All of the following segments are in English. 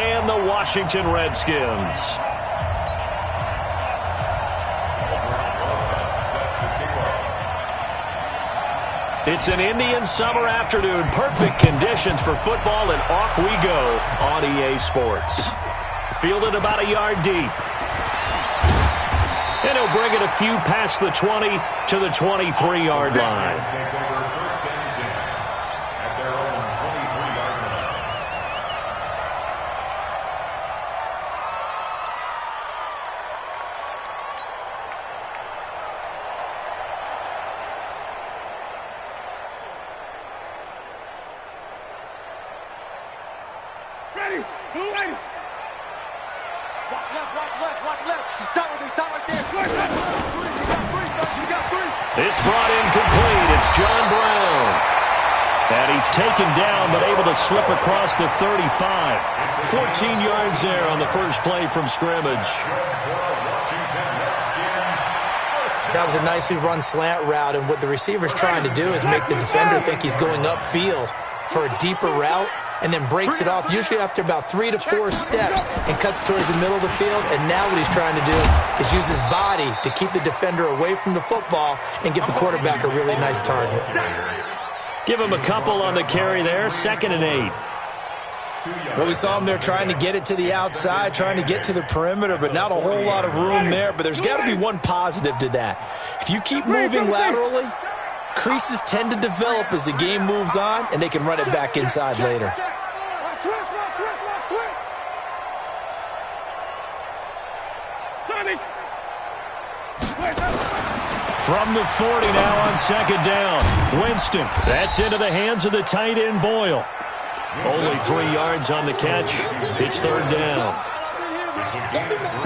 and the Washington Redskins. It's an Indian summer afternoon. Perfect conditions for football, and off we go on EA Sports. Fielded about a yard deep. And he'll bring it a few past the 20 to the 23-yard line. It's brought in complete. It's John Brown. And he's taken down, but able to slip across the 35. 14 yards there on the first play from scrimmage. That was a nicely run slant route, and what the receiver's trying to do is make the defender think he's going upfield for a deeper route, and then breaks it off, usually after about 3 to 4 steps, and cuts towards the middle of the field. And now what he's trying to do is use his body to keep the defender away from the football and give the quarterback a really nice target. Give him a couple on the carry there, 2nd and 8. Well, we saw him there trying to get it to the outside, trying to get to the perimeter, but not a whole lot of room there. But there's got to be one positive to that. If you keep moving laterally, creases tend to develop as the game moves on, and they can run it back inside later. From the 40 now on 2nd down. Winston, that's into the hands of the tight end Boyle. Only 3 yards on the catch. It's 3rd down.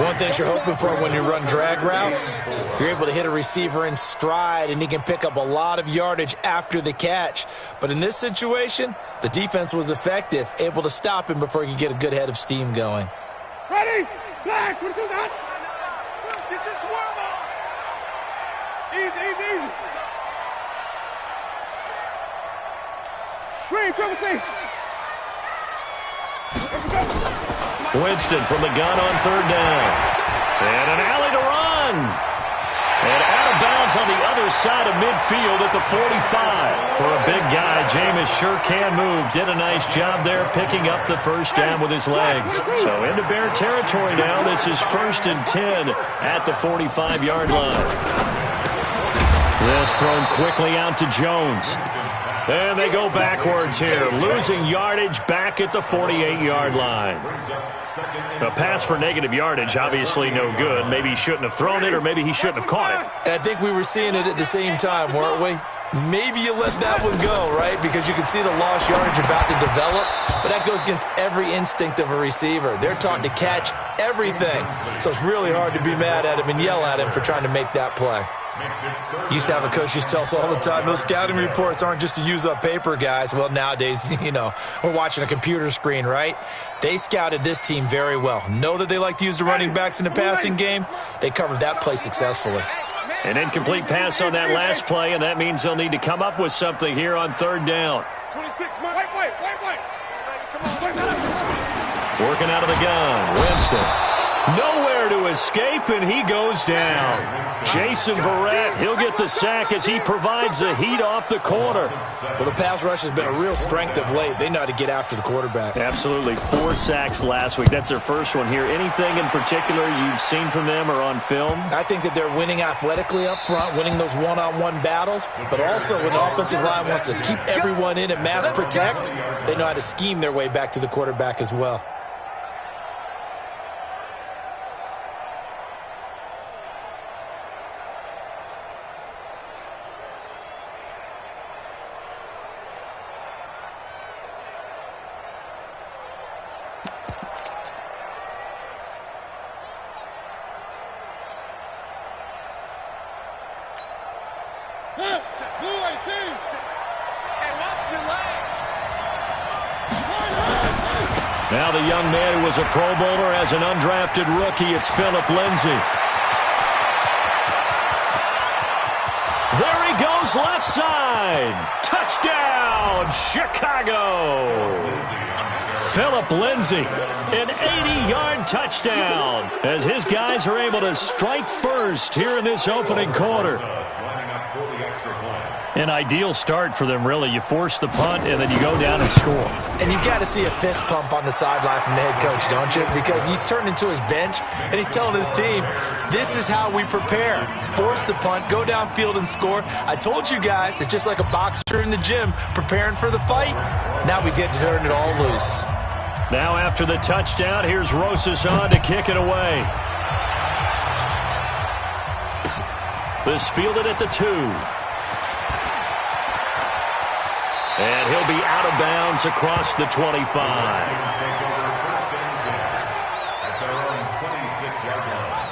One thing you're hoping for when you run drag routes, you're able to hit a receiver in stride, and he can pick up a lot of yardage after the catch. But in this situation, the defense was effective, able to stop him before he could get a good head of steam going. Ready? Flag. We're doing that. Get your swarm on. Easy. Green, privacy. Winston from the gun on 3rd down. And an alley to run. And out of bounds on the other side of midfield at the 45. For a big guy, Jameis sure can move. Did a nice job there picking up the first down with his legs. So into Bear territory now. This is 1st and 10 at the 45-yard line. This thrown quickly out to Jones. And they go backwards here, losing yardage back at the 48-yard line. A pass for negative yardage, obviously no good. Maybe he shouldn't have thrown it, or maybe he shouldn't have caught it. And I think we were seeing it at the same time, weren't we? Maybe you let that one go, right? Because you can see the lost yardage about to develop, but that goes against every instinct of a receiver. They're taught to catch everything, so it's really hard to be mad at him and yell at him for trying to make that play. Used to have a coach used to tell us all the time, those scouting reports aren't just to use up paper, guys. Well, nowadays, we're watching a computer screen, right? They scouted this team very well. Know that they like to use the running backs in the passing game. They covered that play successfully. An incomplete pass on that last play, and that means they'll need to come up with something here on 3rd down. 26, wait. Working out of the gun, Winston. Nowhere to escape, and he goes down. Jason Verrett, he'll get the sack as he provides the heat off the corner. Well, the pass rush has been a real strength of late. They know how to get after the quarterback. Absolutely. 4 sacks last week. That's their first one here. Anything in particular you've seen from them or on film? I think that they're winning athletically up front, winning those one-on-one battles, but also when the offensive line wants to keep everyone in and mass protect, they know how to scheme their way back to the quarterback as well. Now the young man who was a Pro Bowler as an undrafted rookie, it's Phillip Lindsay. There he goes left side. Touchdown, Chicago. Phillip Lindsay, an 80-yard touchdown as his guys are able to strike first here in this opening quarter. An ideal start for them, really. You force the punt, and then you go down and score. And you've got to see a fist pump on the sideline from the head coach, don't you? Because he's turned into his bench, and he's telling his team, this is how we prepare. Force the punt, go downfield and score. I told you guys, it's just like a boxer in the gym preparing for the fight. Now we get to turn it all loose. Now after the touchdown, here's Rosas on to kick it away. This fielded at the 2. And he'll be out of bounds across the 25. At their own 26-yard line.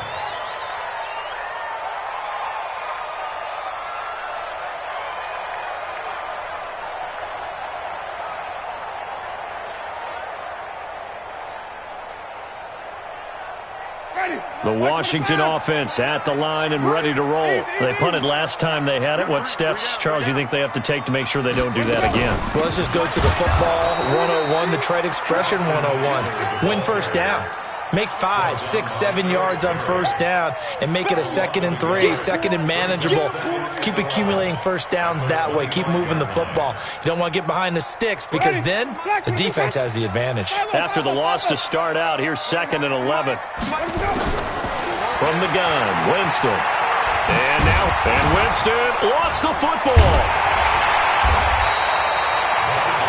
The Washington offense at the line and ready to roll. They punted last time they had it. What steps, Charles, you think they have to take to make sure they don't do that again? Well, let's just go to the football 101, the trade expression 101. Win first down. Make 5, 6, 7 yards on first down and make it a 2nd and 3, 2nd and manageable. Keep accumulating first downs that way. Keep moving the football. You don't want to get behind the sticks because then the defense has the advantage. After the loss to start out, here's 2nd and 11. From the gun, Winston. And Winston lost the football.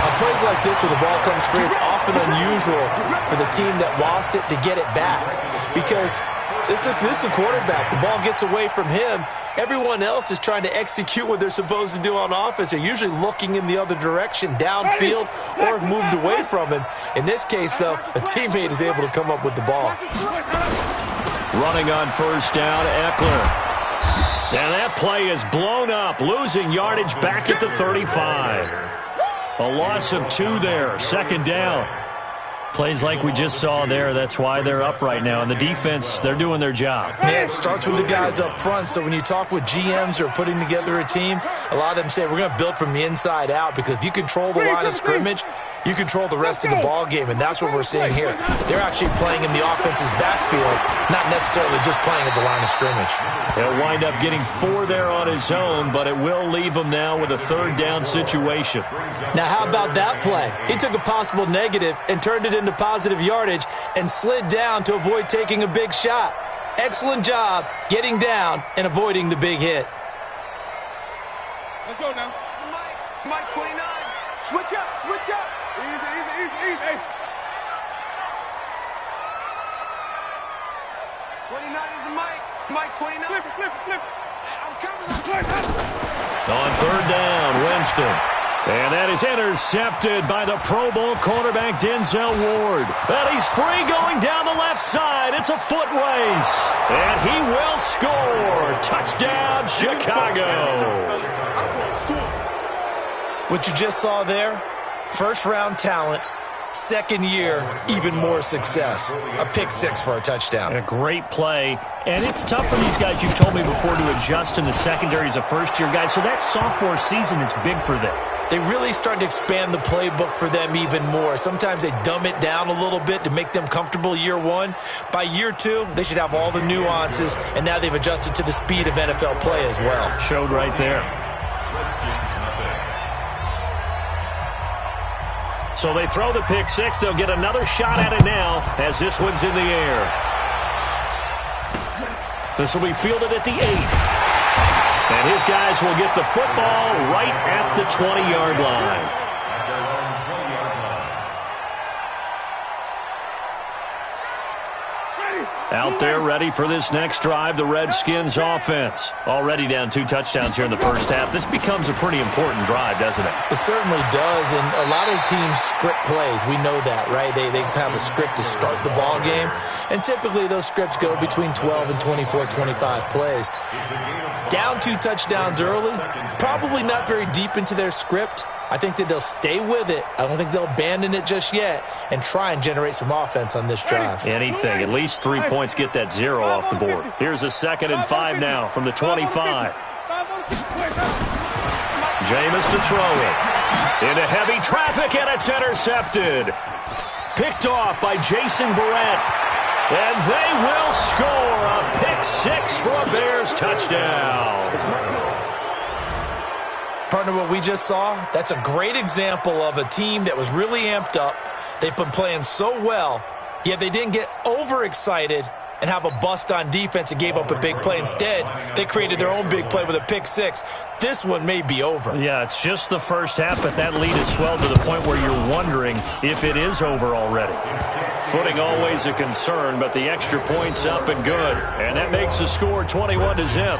On plays like this where the ball comes free, it's often unusual for the team that lost it to get it back because this is the quarterback. The ball gets away from him. Everyone else is trying to execute what they're supposed to do on offense. They're usually looking in the other direction, downfield, or moved away from him. In this case, though, a teammate is able to come up with the ball. Running on first down, Eckler. And that play is blown up, losing yardage back at the 35. A loss of 2 there, 2nd down. Plays like we just saw there, that's why they're up right now. And the defense, they're doing their job. Yeah, it starts with the guys up front. So when you talk with GMs who are putting together a team, a lot of them say we're going to build from the inside out because if you control the line of scrimmage, you control the rest of the ball game, and that's what we're seeing here. They're actually playing in the offense's backfield, not necessarily just playing at the line of scrimmage. He'll wind up getting 4 there on his own, but it will leave him now with a 3rd down situation. Now, how about that play? He took a possible negative and turned it into positive yardage and slid down to avoid taking a big shot. Excellent job getting down and avoiding the big hit. Let's go now. Mike 29. Switch up, switch up. Easy. 29 is the Mike. Mike 29. Flip. I'm coming. On 3rd down, Winston. And that is intercepted by the Pro Bowl cornerback Denzel Ward. And he's free going down the left side. It's a foot race. And he will score. Touchdown, Chicago. What you just saw there, first-round talent, 2nd year, even more success. A pick 6 for a touchdown. A great play. And it's tough for these guys, you've told me before, to adjust in the secondary as a first-year guy. So that sophomore season is big for them. They really start to expand the playbook for them even more. Sometimes they dumb it down a little bit to make them comfortable year 1. By year 2, they should have all the nuances, and now they've adjusted to the speed of NFL play as well. Showed right there. So they throw the pick 6. They'll get another shot at it now as this one's in the air. This will be fielded at the 8. And his guys will get the football right at the 20-yard line. Out there ready for this next drive, the Redskins offense. Already down 2 touchdowns here in the first half. This becomes a pretty important drive, doesn't it? It certainly does, and a lot of teams script plays. We know that, right? They have a script to start the ball game, and typically those scripts go between 12 and 24, 25 plays. Down 2 touchdowns early, probably not very deep into their script. I think that they'll stay with it. I don't think they'll abandon it just yet and try and generate some offense on this drive. Anything. At least 3 points get that 0 off the board. Here's a 2nd and 5 now from the 25. Jameis to throw it. Into heavy traffic, and it's intercepted. picked off by Jason Verrett. And they will score a pick six for a Bears touchdown. Partner, what we just saw, that's a great example of a team that was really amped up. They've been playing so well, yet they didn't get overexcited and have a bust on defense and gave up a big play. Instead, they created their own big play with a pick six. This one may be over. Yeah, it's just the first half, but that lead has swelled to the point where you're wondering if it is over already. Footing always a concern, but the extra point's up and good. And that makes the score 21-0.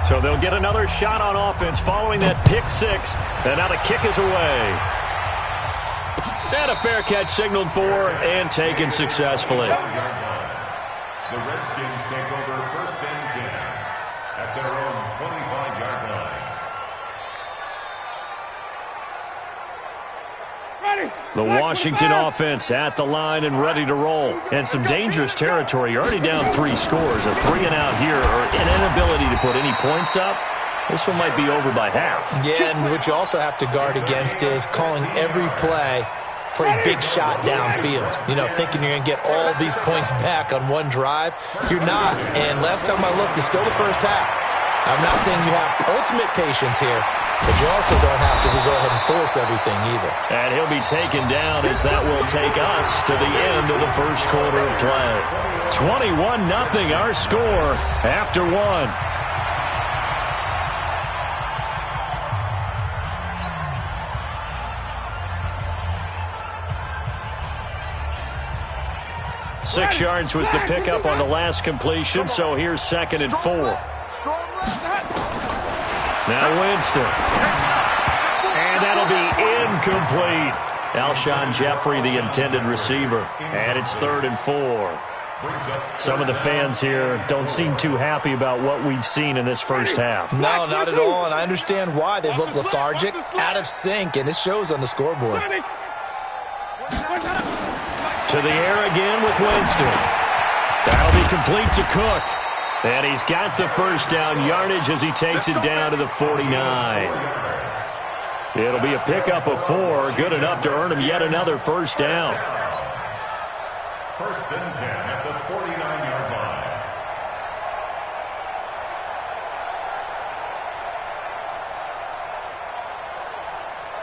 So they'll get another shot on offense following that pick six. And now the kick is away. And a fair catch signaled for and taken successfully. The Redskins take over 1st and 10 at their own 25-yard line. The Washington offense at the line and ready to roll. And some dangerous territory. You're already down 3 scores. A 3-and-out here or an inability to put any points up. This one might be over by half. Yeah, and what you also have to guard against is calling every play for a big shot downfield. You know, thinking you're going to get all these points back on one drive. You're not. And last time I looked, it's still the first half. I'm not saying you have ultimate patience here, but you also don't have to go ahead and force everything either. And he'll be taken down as that will take us to the end of the first quarter of play. 21-0 our score after one. Six yards was the pickup on the last completion, so here's 2nd and 4. Now Winston. And that'll be incomplete. Alshon Jeffrey, the intended receiver. And it's 3rd and 4. Some of the fans here don't seem too happy about what we've seen in this first half. No, not at all, and I understand why. They've looked lethargic, out of sync, and it shows on the scoreboard. To the air again with Winston. That'll be complete to Cook. And he's got the first down yardage as he takes it down to the 49. It'll be a pickup of 4, good enough to earn him yet another first down. 1st and 10 at the 49-yard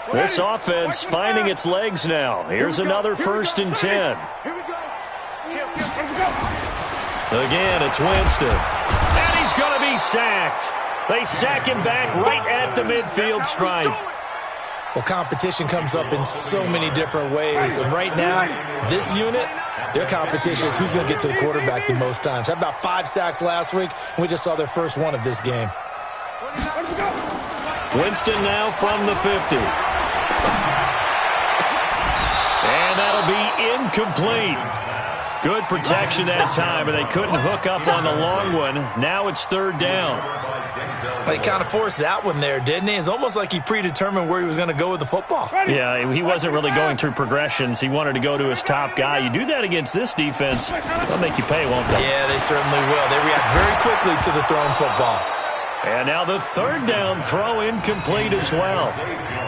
line. This offense finding its legs now. Here's another 1st and 10. Again, it's Winston. And he's going to be sacked. They sack him back right at the midfield stripe. Well, competition comes up in so many different ways. And right now, this unit, their competition is who's going to get to the quarterback the most times. Had about 5 sacks last week, and we just saw their first one of this game. Winston now from the 50. And that'll be incomplete. Good protection that time, and they couldn't hook up on the long one. Now it's 3rd down. He kind of forced that one there, didn't he? It's almost like he predetermined where he was going to go with the football. Yeah, he wasn't really going through progressions. He wanted to go to his top guy. You do that against this defense, they'll make you pay, won't they? Yeah, they certainly will. They react very quickly to the thrown football. And now the 3rd down throw incomplete as well.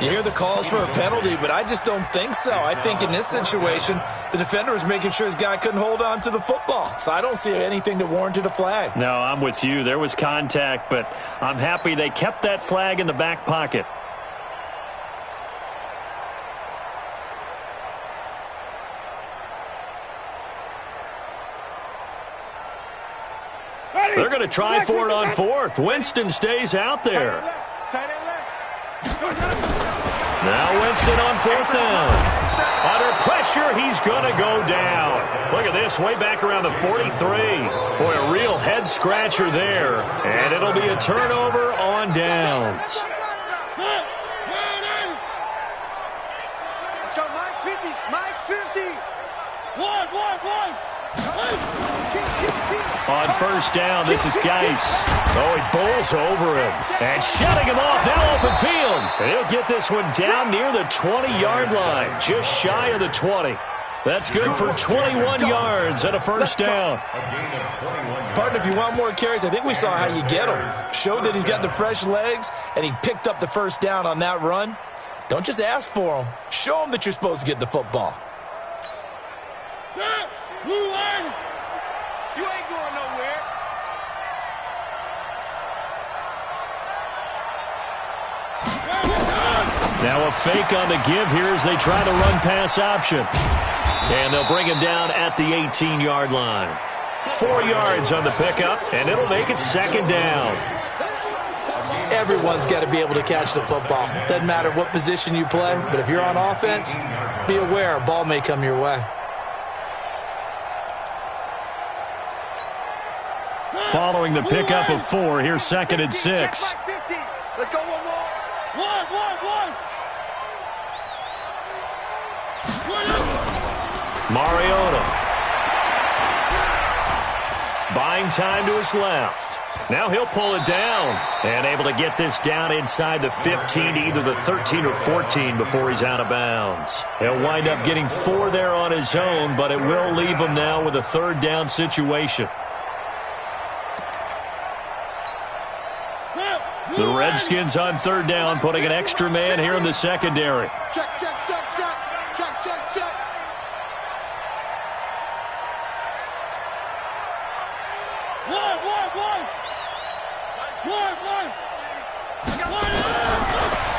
You hear the calls for a penalty, but I just don't think so. I think in this situation, the defender was making sure his guy couldn't hold on to the football. So I don't see anything that warranted a flag. No, I'm with you. There was contact, but I'm happy they kept that flag in the back pocket. They're going to try for it on 4th. Winston stays out there. Now Winston on 4th down. Under pressure, he's going to go down. Look at this, way back around the 43. Boy, a real head-scratcher there. And it'll be a turnover on downs. Let's go, Mike 50. Mike 50. One. On 1st down, this is Geis. Oh, he bowls over him. And shutting him off, now open field. And he'll get this one down near the 20-yard line, just shy of the 20. That's good for 21 yards and a first down. Partner, if you want more carries, I think we saw how you get them. Showed that he's got the fresh legs, and he picked up the first down on that run. Don't just ask for him. Show him that you're supposed to get the football. You ain't going nowhere. Now a fake on the give here as they try to run pass option. And they'll bring him down at the 18-yard line. 4 yards on the pickup, and it'll make it second down. Everyone's got to be able to catch the football. Doesn't matter what position you play, but if you're on offense, be aware a ball may come your way. Following the pickup of 4, here's second and 6. Let's go one more. One. Mariota. Buying time to his left. Now he'll pull it down. And able to get this down inside the 15 to either the 13 or 14 before he's out of bounds. He'll wind up getting 4 there on his own, but it will leave him now with a third down situation. The Redskins on third down, putting an extra man here in the secondary. Check. One.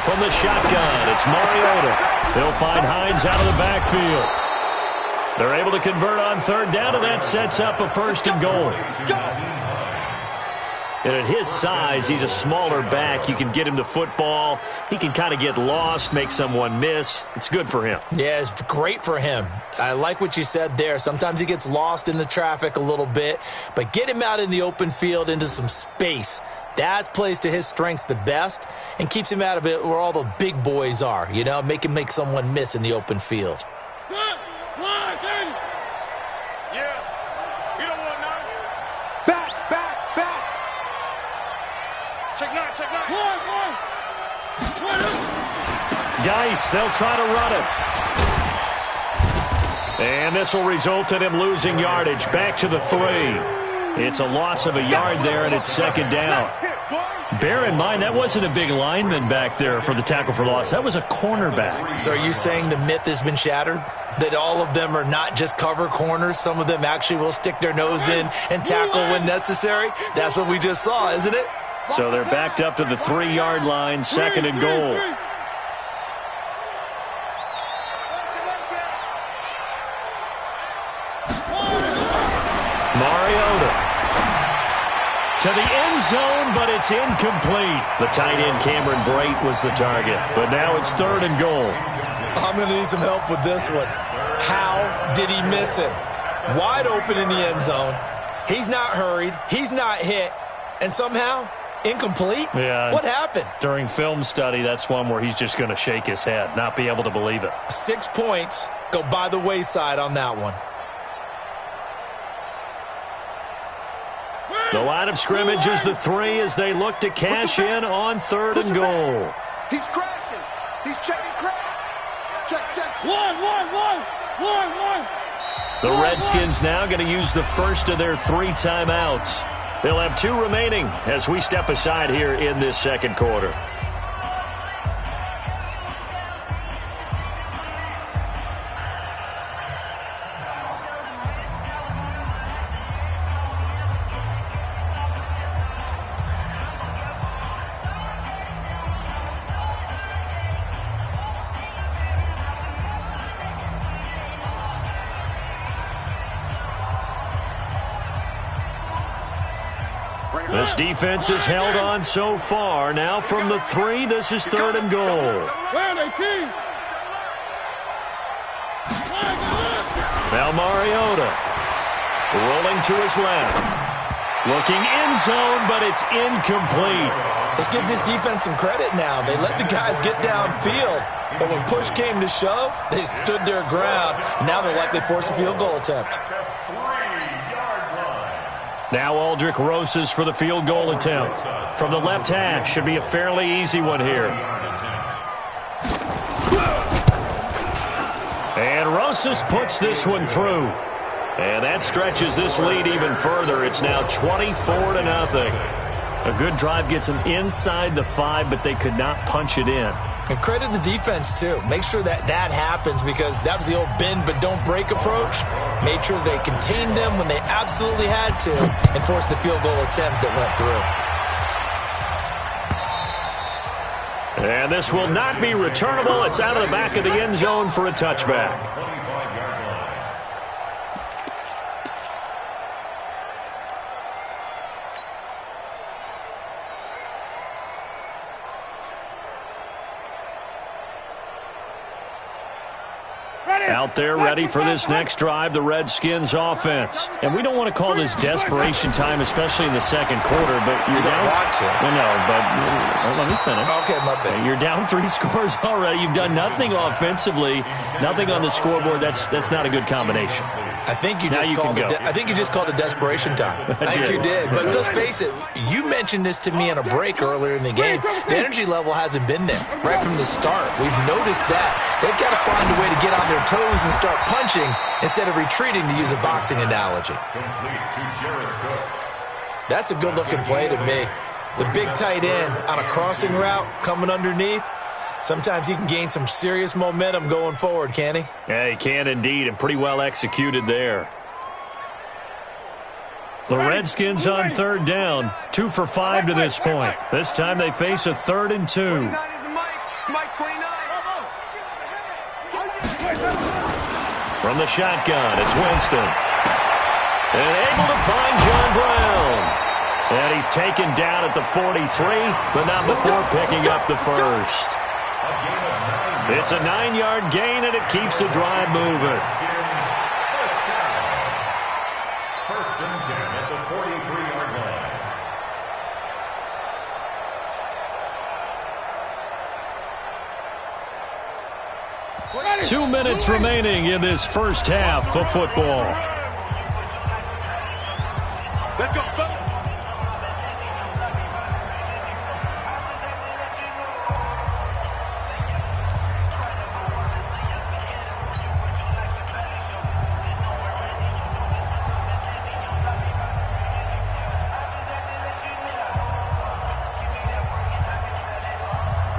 From the shotgun, it's Mariota. He'll find Hines out of the backfield. They're able to convert on third down, and that sets up a first and goal. And at his size, he's a smaller back. You can get him the football. He can kind of get lost, make someone miss. It's good for him. Yeah, it's great for him. I like what you said there. Sometimes he gets lost in the traffic a little bit, but get him out in the open field into some space. That plays to his strengths the best and keeps him out of it where all the big boys are, you know, make him make someone miss in the open field. Geis, they'll try to run it. And this will result in him losing yardage. Back to the 3. It's a loss of a yard there, and it's second down. Bear in mind, that wasn't a big lineman back there for the tackle for loss. That was a cornerback. So are you saying the myth has been shattered? That all of them are not just cover corners? Some of them actually will stick their nose in and tackle when necessary? That's what we just saw, isn't it? So they're backed up to the 3-yard line, second and goal. Mariota to the end zone, but it's incomplete. The tight end Cameron Brate was the target, but now it's third and goal. I'm going to need some help with this one. How did he miss it? Wide open in the end zone. He's not hurried. He's not hit. And somehow, incomplete? Yeah. What happened? During film study, that's one where he's just going to shake his head, not be able to believe it. 6 points go by the wayside on that one. The line of scrimmage is the 3 as they look to cash in on third and goal. He's crashing. He's checking crash. Check. One. The Redskins now going to use the first of their 3 timeouts. They'll have 2 remaining as we step aside here in this second quarter. This defense has held on so far. Now from the 3, this is third and goal. Now Mariota rolling to his left. Looking end zone, but it's incomplete. Let's give this defense some credit now. They let the guys get downfield, but when push came to shove, they stood their ground. And now they'll likely force a field goal attempt. Now Aldrich Rosas for the field goal attempt. From the left hash, should be a fairly easy one here. And Rosas puts this one through. And that stretches this lead even further. It's now 24-0. A good drive gets them inside the 5, but they could not punch it in. And credit the defense, too. Make sure that happens because that was the old bend but don't break approach. Made sure they contained them when they absolutely had to and forced the field goal attempt that went through. And this will not be returnable. It's out of the back of the end zone for a touchback. Out there ready for this next drive, the Redskins offense. And we don't want to call this desperation time, especially in the second quarter, but you're down. Want to. No, but let me finish. Okay, my bad. You're down 3 scores already. You've done nothing offensively, nothing on the scoreboard. That's not a good combination. I think you just called it desperation time. I think you did. But let's face it, you mentioned this to me on a break earlier in the game. The energy level hasn't been there right from the start. We've noticed that. They've got to find a way to get on their toes and start punching instead of retreating, to use a boxing analogy. That's a good-looking play to me. The big tight end on a crossing route coming underneath. Sometimes he can gain some serious momentum going forward, can't he? Yeah, he can indeed, and pretty well executed there. The Redskins on third down, 2 for 5 to this point. This time they face a 3rd and 2. From the shotgun, it's Winston. And able to find John Brown. And he's taken down at the 43, but not before picking up the first. It's a 9-yard gain, and it keeps the drive moving. First and 10 at the 43-yard line. 2 minutes remaining in this first half of football. Let's go.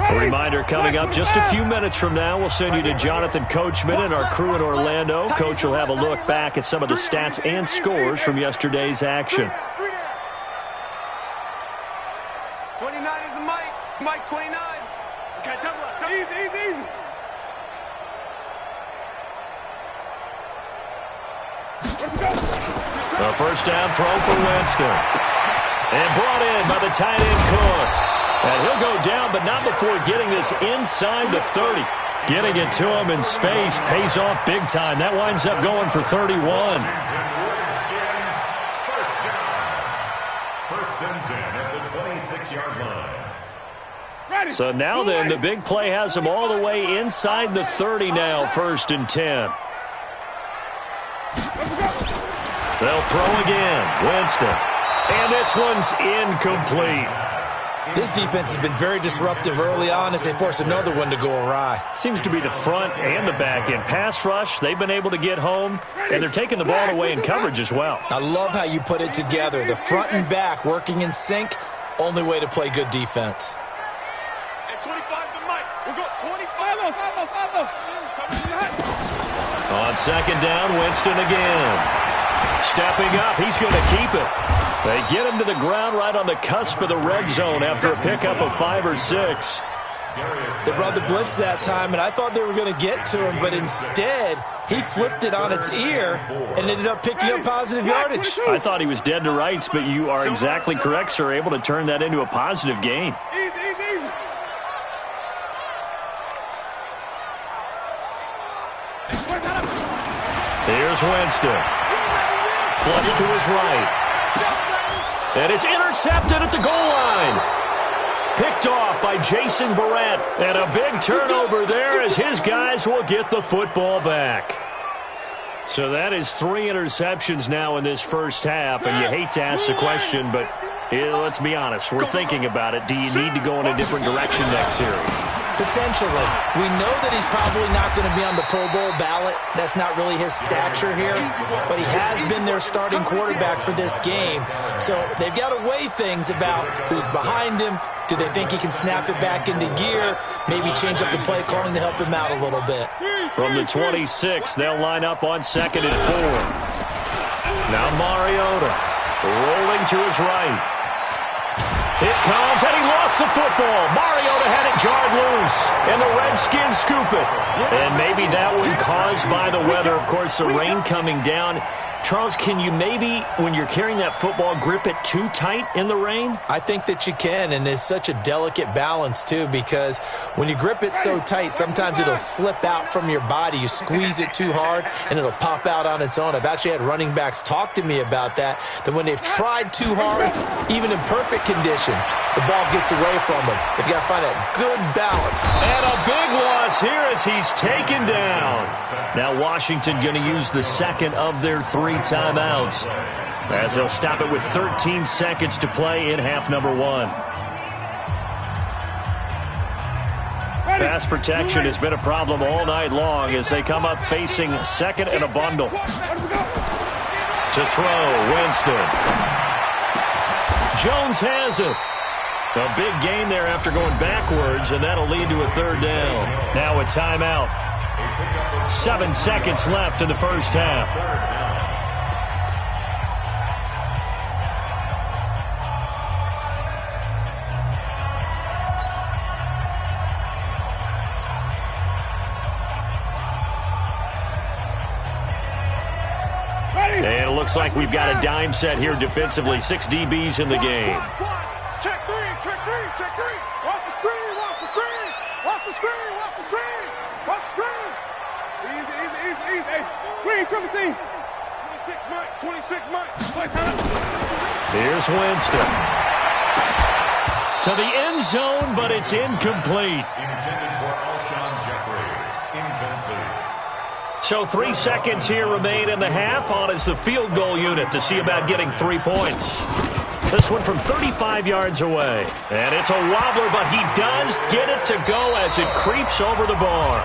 A reminder coming up just a few minutes from now, we'll send you to Jonathan Coachman and our crew in Orlando. Coach will have a look back at some of the stats and scores from yesterday's action. 29 is the Mike. Mike 29. Okay, easy. A first down throw for Winston. And brought in by the tight end Cook. And he'll go down, but not before getting this inside the 30. Getting it to him in space pays off big time. That winds up going for 31. First and 10 at the 26-yard line. So now then, the big play has them all the way inside the 30 now, 1st and 10. They'll throw again. Winston. And this one's incomplete. This defense has been very disruptive early on as they force another one to go awry. Seems to be the front and the back end. Pass rush, they've been able to get home, and they're taking the ball away in coverage as well. I love how you put it together. The front and back working in sync, only way to play good defense. And 25 to Mike. We'll go 25. On second down, Winston again. Stepping up, he's going to keep it. They get him to the ground right on the cusp of the red zone after a pickup of 5 or 6. They brought the blitz that time, and I thought they were going to get to him, but instead, he flipped it on its ear and ended up picking up positive yardage. I thought he was dead to rights, but you are exactly correct, sir, able to turn that into a positive gain. Here's Winston. Flush to his right. And it's intercepted at the goal line. Picked off by Jason Verrett. And a big turnover there as his guys will get the football back. So that is 3 interceptions now in this first half. And you hate to ask the question, but let's be honest. We're thinking about it. Do you need to go in a different direction next series? Potentially. We know that he's probably not going to be on the Pro Bowl ballot. That's not really his stature here. But he has been their starting quarterback for this game. So they've got to weigh things about who's behind him. Do they think he can snap it back into gear? Maybe change up the play calling to help him out a little bit. From the 26, they'll line up on 2nd and 4. Now Mariota rolling to his right. It comes, and he lost the football. Mariota had it jarred loose, and the Redskins scoop it. And maybe that one caused by the weather. Of course, the rain coming down. Charles, can you maybe, when you're carrying that football, grip it too tight in the rain? I think that you can, and it's such a delicate balance, too, because when you grip it so tight, sometimes it'll slip out from your body. You squeeze it too hard, and it'll pop out on its own. I've actually had running backs talk to me about that when they've tried too hard, even in perfect conditions, the ball gets away from them. They've got to find a good balance. And a big loss here as he's taken down. Now Washington going to use the second of their 3 timeouts as they'll stop it with 13 seconds to play in half number 1. Pass protection has been a problem all night long as they come up facing second and a bundle. To throw, Winston. Jones has it. A big gain there after going backwards, and that'll lead to a 3rd down. Now a timeout. 7 seconds left in the first half. And it looks like we've got a dime set here defensively. 6 DBs in the game. Check 3, check 3, check 3. Watch the screen, watch the screen. Watch the screen, watch the screen. Watch the screen. Easy, easy, easy, easy. Hey, screen, triple team. 26 months. Play time. Here's Winston. To the end zone, but it's incomplete. Intended for Alshon Jeffrey. Incomplete. So 3 seconds here remain in the half. On is the field goal unit to see about getting 3 points. This one from 35 yards away. And it's a wobbler, but he does get it to go as it creeps over the bar.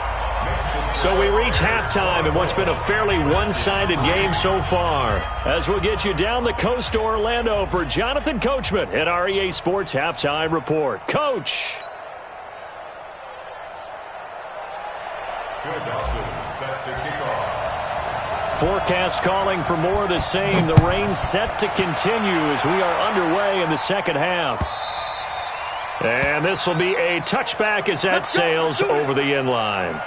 So we reach halftime in what's been a fairly one-sided game so far. As we'll get you down the coast to Orlando for Jonathan Coachman at our EA Sports Halftime Report. Coach! Philadelphia set to kick off. Forecast calling for more of the same. The rain set to continue as we are underway in the second half. And this will be a touchback as that sails over the end line.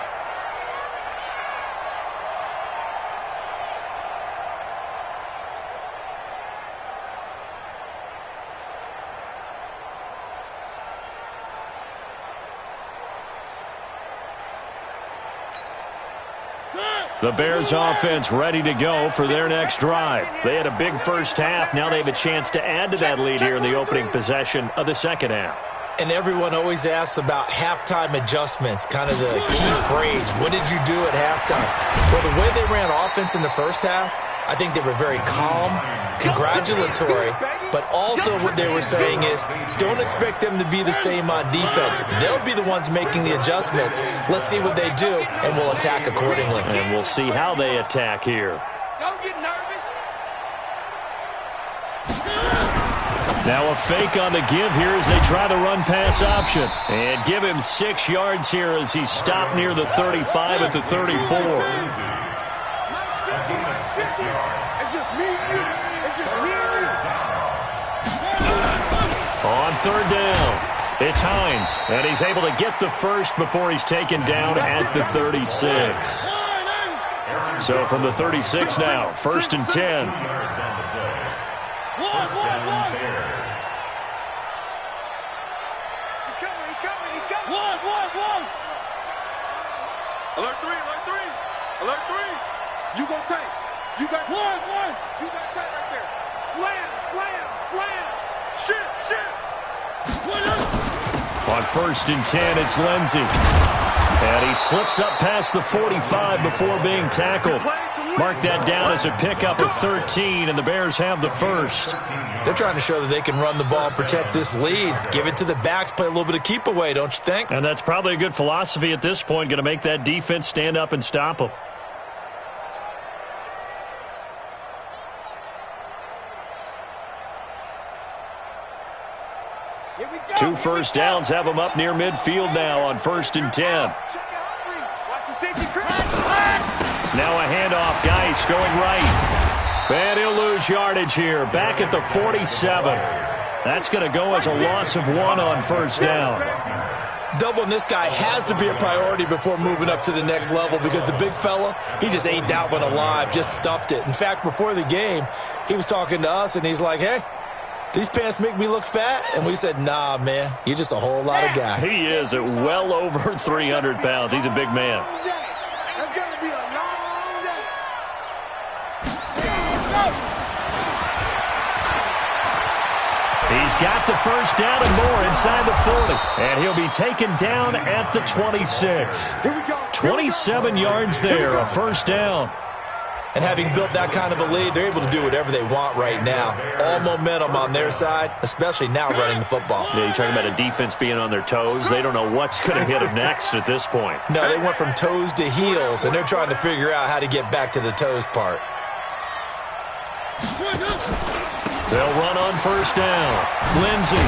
The Bears offense ready to go for their next drive. They had a big first half. Now they have a chance to add to that lead here in the opening possession of the second half. And everyone always asks about halftime adjustments, kind of the key phrase. What did you do at halftime? Well, the way they ran offense in the first half, I think they were very calm, congratulatory, but also what they were saying is don't expect them to be the same on defense. They'll be the ones making the adjustments. Let's see what they do, and we'll attack accordingly. And we'll see how they attack here. Don't get nervous. Now a fake on the give here as they try the run-pass option. And give him 6 yards here as he's stopped near the 35 at the 34. It's just me and you. It's just me and you. On 3rd down, it's Hines. And he's able to get the first before he's taken down at the 36. So from the 36 now, 1st and 10. Alert 3, alert 3. Alert 3. You go tight. You got one. You got tight right there. Slam. Shit. On 1st and 10, it's Lindsey. And he slips up past the 45 before being tackled. Play to Mark that down as a pickup of 13, and the Bears have the first. They're trying to show that they can run the ball and protect this lead. Give it to the backs, play a little bit of keep away, don't you think? And that's probably a good philosophy at this point, going to make that defense stand up and stop them. Two first downs have them up near midfield now on 1st and 10. Now a handoff. Geis going right. And he'll lose yardage here. Back at the 47. That's going to go as a loss of 1 on 1st down. Doubling this guy has to be a priority before moving up to the next level because the big fella, he just ate that one alive, just stuffed it. In fact, before the game, he was talking to us, and he's like, hey, these pants make me look fat? And we said, nah, man, you're just a whole lot of guy. He is at well over 300 pounds. He's a big man. That's going to be a long day. He's got the first down and more inside the 40. And he'll be taken down at the 26. 27 yards there, a first down. And having built that kind of a lead, they're able to do whatever they want right now. All momentum on their side, especially now running the football. Yeah, you're talking about a defense being on their toes. They don't know what's going to hit them next at this point. No, they went from toes to heels, and they're trying to figure out how to get back to the toes part. They'll run on first down. Lindsey.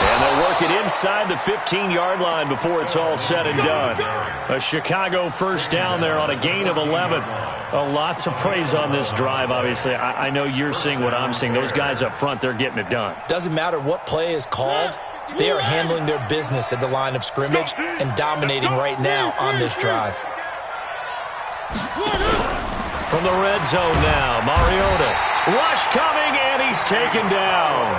And they'll work it inside the 15-yard line before it's all said and done. A Chicago first down there on a gain of 11. A lot to praise on this drive, obviously. I know you're seeing what I'm seeing. Those guys up front, they're getting it done. Doesn't matter what play is called. They are handling their business at the line of scrimmage and dominating right now on this drive. From the red zone now, Mariota. Rush coming, and he's taken down.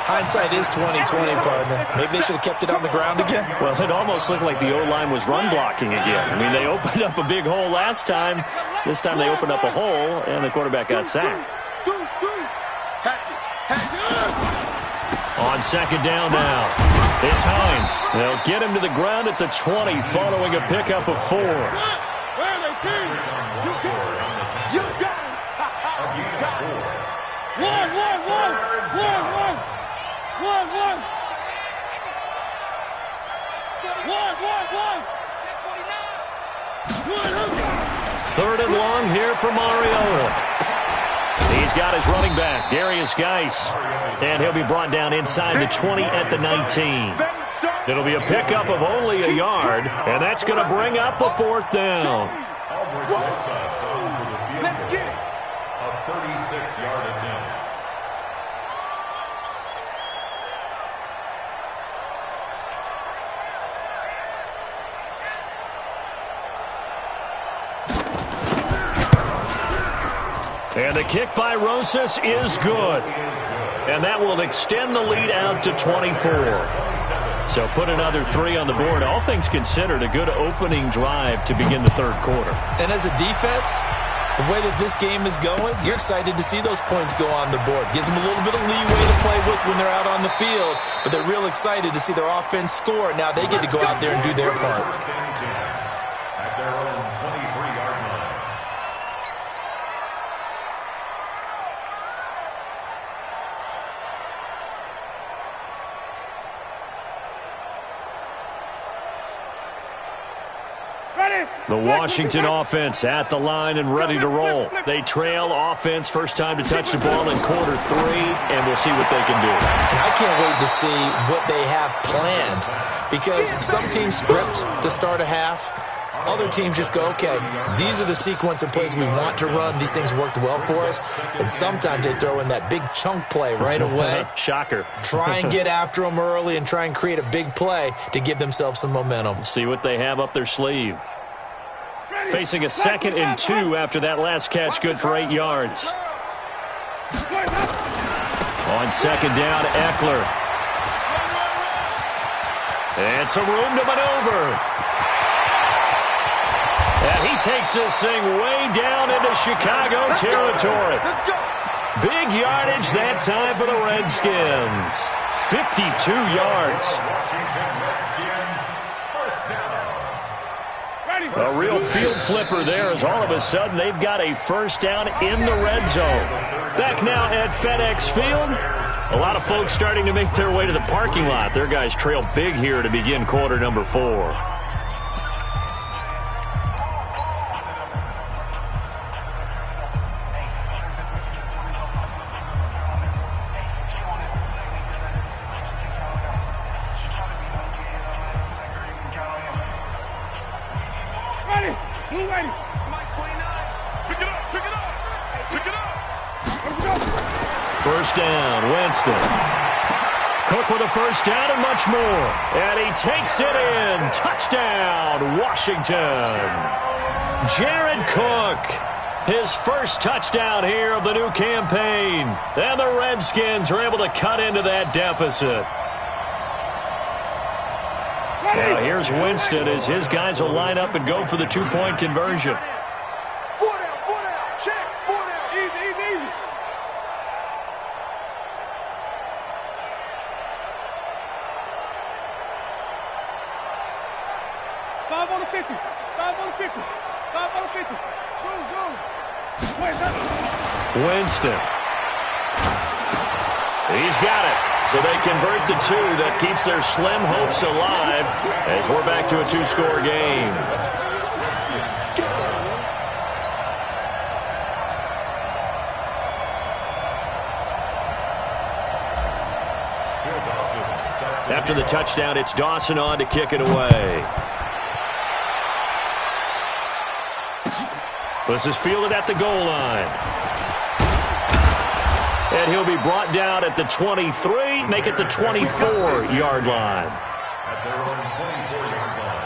Hindsight is 20/20, partner. Maybe they should have kept it on the ground again. Well, it almost looked like the O-line was run blocking again. I mean, they opened up a big hole last time. This time they opened up a hole, and the quarterback got sacked. On second down now, it's Hines. They'll get him to the ground at the 20 following a pickup of 4. You got him. Third and long here for Mariota. He's got his running back, Darius Geis. And he'll be brought down inside the 20 at the 19. It'll be a pickup of only a yard, and that's going to bring up a 4th down. Let's get it. A 36-yard attempt. And the kick by Rosas is good. And that will extend the lead out to 24. So put another 3 on the board. All things considered, a good opening drive to begin the third quarter. And as a defense, the way that this game is going, you're excited to see those points go on the board. Gives them a little bit of leeway to play with when they're out on the field, but they're real excited to see their offense score. Now they get to go out there and do their part. At their own 23-yard line. The Washington offense at the line and ready to roll. They trail offense, first time to touch the ball in quarter 3, and we'll see what they can do. And I can't wait to see what they have planned, because some teams script to start a half. Other teams just go, okay, these are the sequence of plays we want to run. These things worked well for us. And sometimes they throw in that big chunk play right away. Shocker. Try and get after them early and try and create a big play to give themselves some momentum. See what they have up their sleeve. Facing a 2nd and 2 after that last catch, good for 8 yards. On second down, Eckler. And some room to maneuver. And he takes this thing way down into Chicago territory. Big yardage that time for the Redskins. 52 yards. Washington Redskins, first down. Ready? A real field flipper there as all of a sudden they've got a first down in the red zone. Back now at FedEx Field. A lot of folks starting to make their way to the parking lot. Their guys trail big here to begin quarter number 4. First down, Winston. Cook with a first down and much more. And he takes it in. Touchdown, Washington. Jared Cook, his first touchdown here of the new campaign. And the Redskins are able to cut into that deficit. Now here's Winston as his guys will line up and go for the 2-point conversion. Winston. He's got it. So they convert the 2. That keeps their slim hopes alive as we're back to a 2-score game. After the touchdown, it's Dawson on to kick it away. This is fielded at the goal line. And he'll be brought down at the 23, make it the 24-yard line. At their own 24-yard line.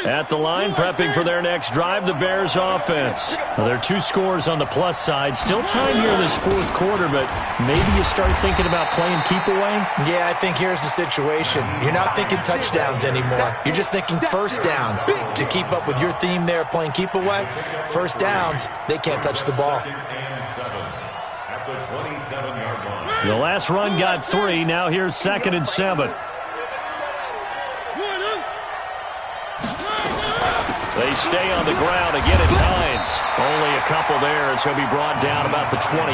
At the line, prepping for their next drive, the Bears offense. Well, there are 2 scores on the plus side. Still time here this fourth quarter, but maybe you start thinking about playing keep away? Yeah, I think here's the situation. You're not thinking touchdowns anymore. You're just thinking first downs. To keep up with your theme there, playing keep away, first downs, they can't touch the ball. 2nd and 7 at the 27-yard line. The last run got 3. Now here's 2nd and 7. They stay on the ground. Again, it's Hines. Only a couple there as he'll be brought down about the 28.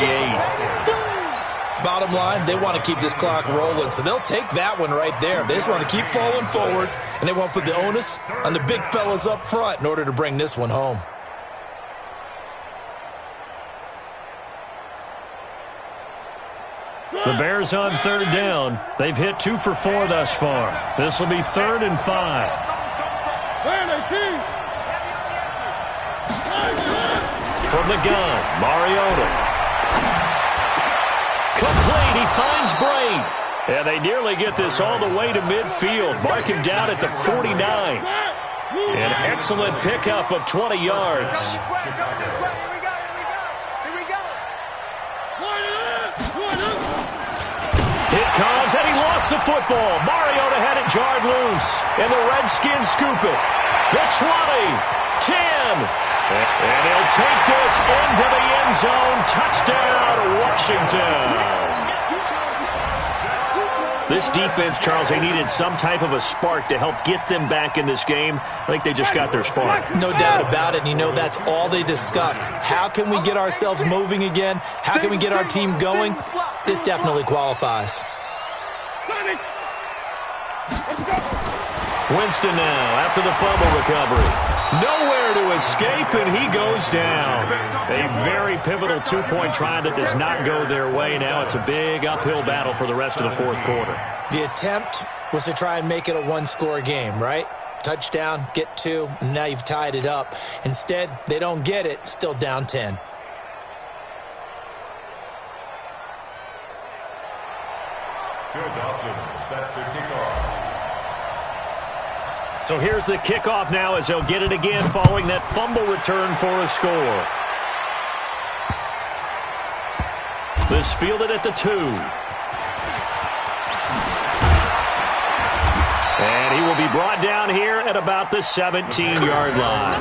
Bottom line, they want to keep this clock rolling, so they'll take that one right there. They just want to keep falling forward, and they won't put the onus on the big fellas up front in order to bring this one home. The Bears on 3rd down. They've hit 2 for 4 thus far. This will be 3rd and 5. From the gun, Mariota. Complete, he finds Brain. And they nearly get this all the way to midfield. Mark him down at the 49. An excellent pickup of 20 yards. It comes, and he lost the football. Mariota had it jarred loose, and the Redskins scoop it. The 20, 10, and he'll take this into the end zone. Touchdown, Washington. This defense, Charles, they needed some type of a spark to help get them back in this game. I think they just got their spark. No doubt about it, and you know that's all they discussed. How can we get ourselves moving again? How can we get our team going? This definitely qualifies. Winston now after the fumble recovery. Nowhere to escape, and he goes down. A very pivotal 2-point try that does not go their way. Now it's a big uphill battle for the rest of the fourth quarter. The attempt was to try and make it a 1-score game, right? Touchdown, get 2, and now you've tied it up. Instead, they don't get it, still down 10. Phil Dawson set to kick off. So here's the kickoff now as they'll get it again following that fumble return for a score. This fielded at the 2. And he will be brought down here at about the 17-yard line.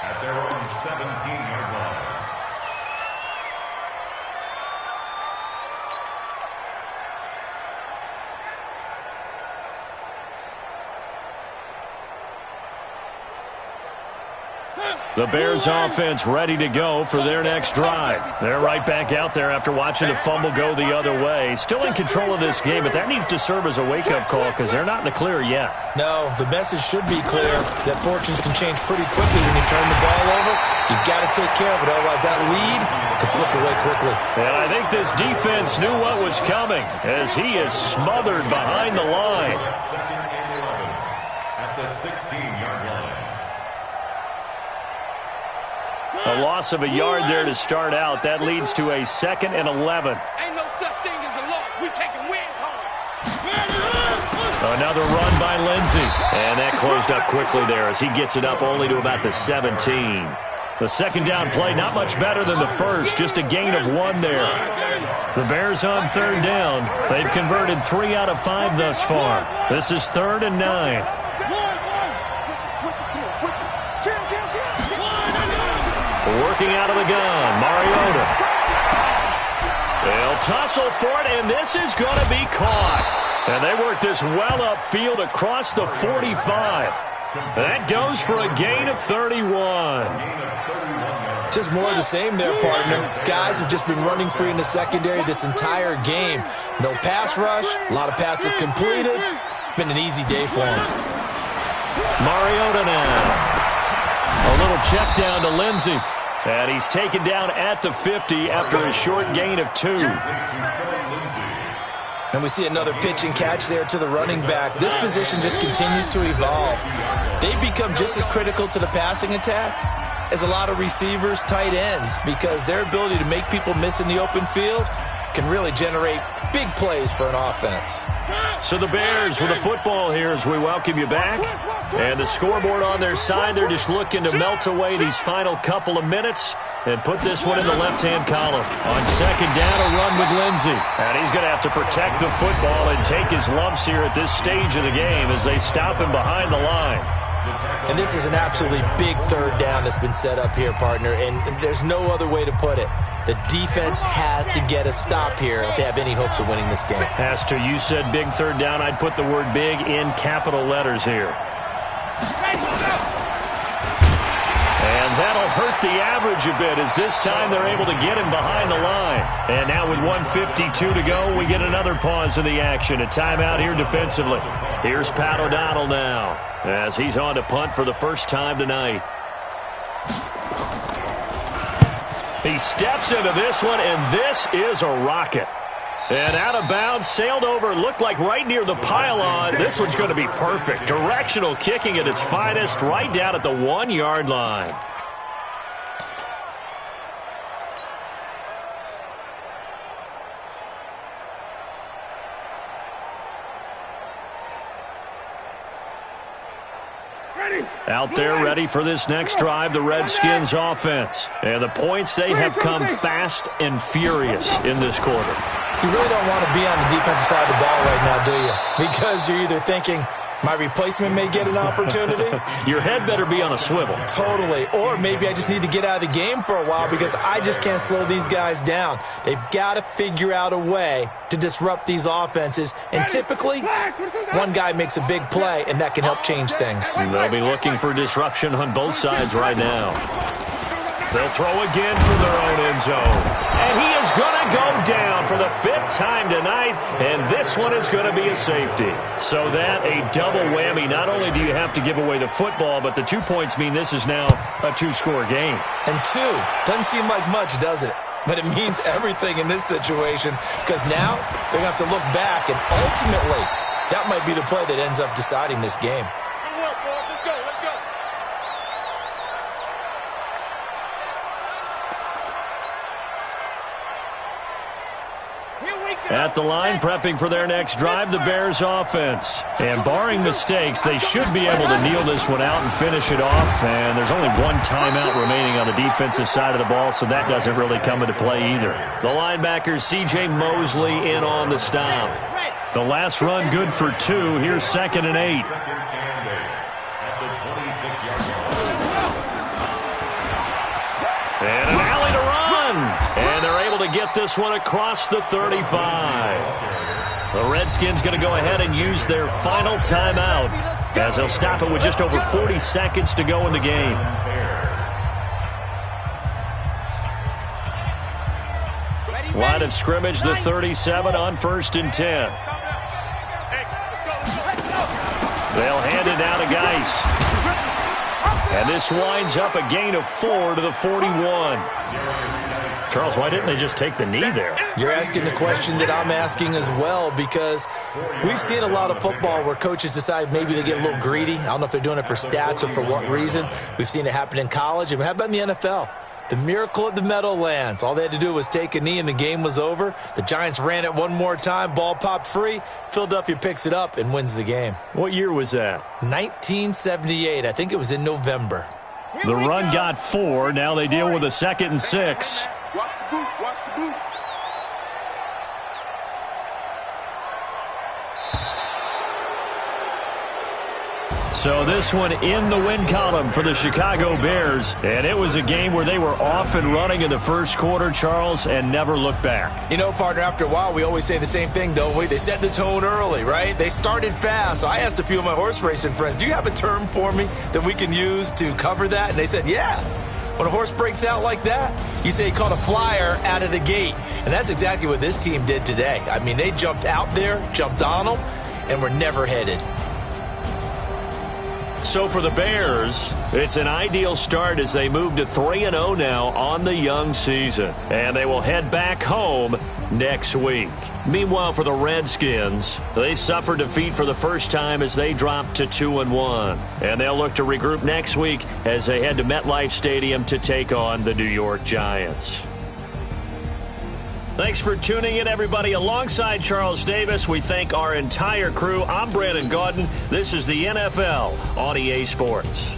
At their own 17-yard line. The Bears offense ready to go for their next drive. They're right back out there after watching the fumble go the other way. Still in control of this game, but that needs to serve as a wake-up call because they're not in the clear yet. No, the message should be clear that fortunes can change pretty quickly when you turn the ball over. You've got to take care of it, otherwise that lead could slip away quickly. And I think this defense knew what was coming as he is smothered behind the line. Second and 11 at the 16-yard line. A loss of a yard there to start out. That leads to a 2nd and 11. Ain't no such thing as a loss. We taking wins home. Another run by Lindsey. And that closed up quickly there as he gets it up only to about the 17. The second down play, not much better than the first, just a gain of 1 there. The Bears on 3rd down. They've converted 3 out of 5 thus far. This is 3rd and 9. Working out of the gun, Mariota. They'll tussle for it, and this is going to be caught. And they work this well upfield across the 45. That goes for a gain of 31. Just more of the same there, partner. Guys have just been running free in the secondary this entire game. No pass rush, a lot of passes completed. Been an easy day for him. Mariota now. A little check down to Lindsey. And he's taken down at the 50 after a short gain of 2. And we see another pitch and catch there to the running back. This position just continues to evolve. They become just as critical to the passing attack as a lot of receivers, tight ends, because their ability to make people miss in the open field can really generate big plays for an offense. So the Bears with the football here as we welcome you back. And the scoreboard on their side, they're just looking to melt away these final couple of minutes and put this one in the left-hand column. On 2nd down, a run with Lindsey. And he's going to have to protect the football and take his lumps here at this stage of the game as they stop him behind the line. And this is an absolutely big 3rd down that's been set up here, partner, and there's no other way to put it. The defense has to get a stop here if they have any hopes of winning this game. Has to. You said big 3rd down. I'd put the word big in capital letters here. And that'll hurt the average a bit as this time they're able to get him behind the line. And now with 1:52 to go, we get another pause of the action. A timeout here defensively. Here's Pat O'Donnell now as he's on to punt for the first time tonight. He steps into this one, and this is a rocket. And out of bounds, sailed over, looked like right near the pylon. This one's going to be perfect. Directional kicking at its finest, right down at the 1-yard line. Out there ready for this next drive, the Redskins offense. And the points, they have come fast and furious in this quarter. You really don't want to be on the defensive side of the ball right now, do you? Because you're either thinking, my replacement may get an opportunity. Your head better be on a swivel. Totally. Or maybe I just need to get out of the game for a while because I just can't slow these guys down. They've got to figure out a way to disrupt these offenses. And typically, one guy makes a big play, and that can help change things. They'll be looking for disruption on both sides right now. They'll throw again from their own end zone. And he is going to go down for the 5th time tonight, and this one is going to be a safety. So that, a double whammy. Not only do you have to give away the football, but the 2 points mean this is now a 2-score game. And 2 doesn't seem like much, does it? But it means everything in this situation because now they're going to have to look back, and ultimately, that might be the play that ends up deciding this game. At the line, prepping for their next drive, the Bears offense. And barring mistakes, they should be able to kneel this one out and finish it off. And there's only 1 timeout remaining on the defensive side of the ball, so that doesn't really come into play either. The linebacker, C.J. Mosley, in on the stop. The last run good for 2. Here's 2nd and 8. And an alley to run. And they're able to get this one across the 35. The Redskins going to go ahead and use their final timeout as they'll stop it with just over 40 seconds to go in the game. Line of scrimmage, the 37 on 1st and 10. They'll hand it down to Geis. And this winds up a gain of 4 to the 41. Charles, why didn't they just take the knee there? You're asking the question that I'm asking as well, because we've seen a lot of football where coaches decide maybe they get a little greedy. I don't know if they're doing it for stats or for what reason. We've seen it happen in college, and how about in the NFL? The miracle at the Meadowlands. All they had to do was take a knee, and the game was over. The Giants ran it one more time. Ball popped free. Philadelphia picks it up and wins the game. What year was that? 1978. I think it was in November. The run got 4. Now they deal with a 2nd and 6. Watch the boot. Watch the boot. So this one in the win column for the Chicago Bears. And it was a game where they were off and running in the first quarter, Charles, and never looked back. You know, partner, after a while, we always say the same thing, don't we? They set the tone early, right? They started fast. So I asked a few of my horse racing friends, do you have a term for me that we can use to cover that? And they said, yeah. When a horse breaks out like that, you say he caught a flyer out of the gate. And that's exactly what this team did today. I mean, they jumped out there, jumped on them, and were never headed. So for the Bears, it's an ideal start as they move to 3-0 now on the young season. And they will head back home next week. Meanwhile, for the Redskins, they suffered defeat for the first time as they dropped to 2-1. And they'll look to regroup next week as they head to MetLife Stadium to take on the New York Giants. Thanks for tuning in, everybody. Alongside Charles Davis, we thank our entire crew. I'm Brandon Gaudin. This is the NFL on EA Sports.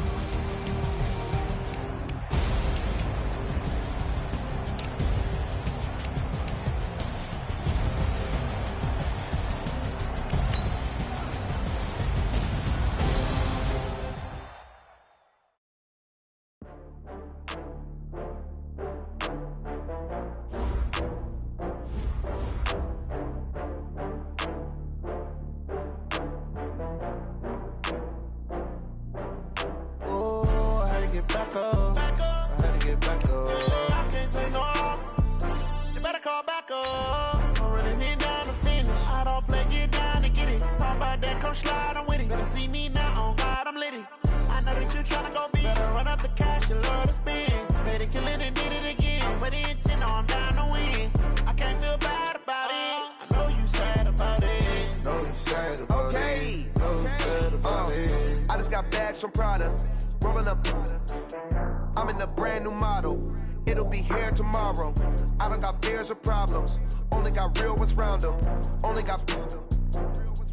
I'm in a brand new model. It'll be here tomorrow. I don't got fears or problems. Only got real ones round them. Only got...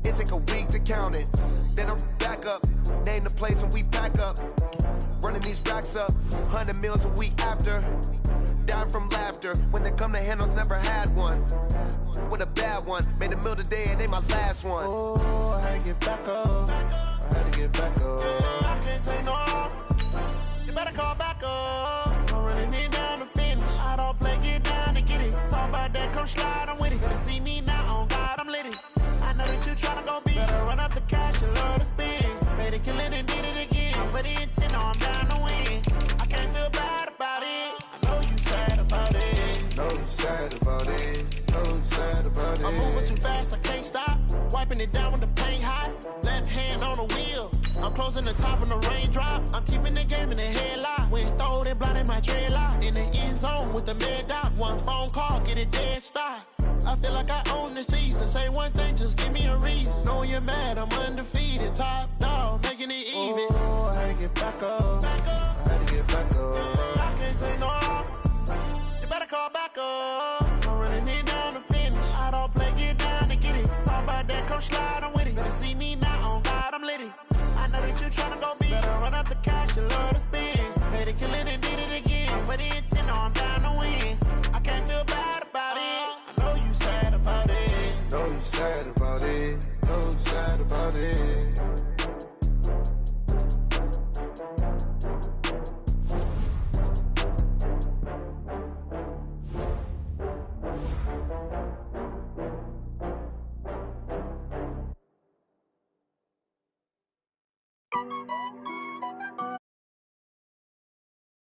It take a week to count it. Then I'm back up. Name the place and we pack up. Running these racks up. 100 meals a week after. Down from laughter. When they come to handles, never had one. With a bad one. Made a meal today and they my last one. Oh, I had to get back up. I had to get back up. I can't take no off. You better call back up. I'm running it down to finish. I don't play, get down to get it. Talk about that, come slide, I'm with it. Better see me now, on God, I'm lit it. I know that you tryna go big. Better run up the cash, you love to spin. Made it, kill it, and did it again. But the intent, no, I'm down to win. I can't feel bad about it. I know you sad about it. Know you sad about it. Know you sad about it. I'm moving too fast, I can't stop. Wiping it down with the paint hot. Left hand on the wheel. I'm closing the top of the raindrop. I'm keeping the game in the headlock. When throw it, blinding my dreadlock. In the end zone with the mid dot. One phone call, get it dead stop. I feel like I own the season. Say one thing, just give me a reason. Knowing you're mad, I'm undefeated. Top dog, making it even. Oh, I had to get back up. I had to get back up. I can't take no off. You better call back up. I'm running it down to finish. I don't play, get down to get it. Talk about that, come slide, I'm with it. Better see me now, on God, I'm lit it. I know that you tryna go big. Better run up the cash, you love to spin. Made it, kill it, and did it again. But the intent, no, I'm down to win. I can't feel bad about it. I know you sad about it. Know you sad about it. Know you sad about it.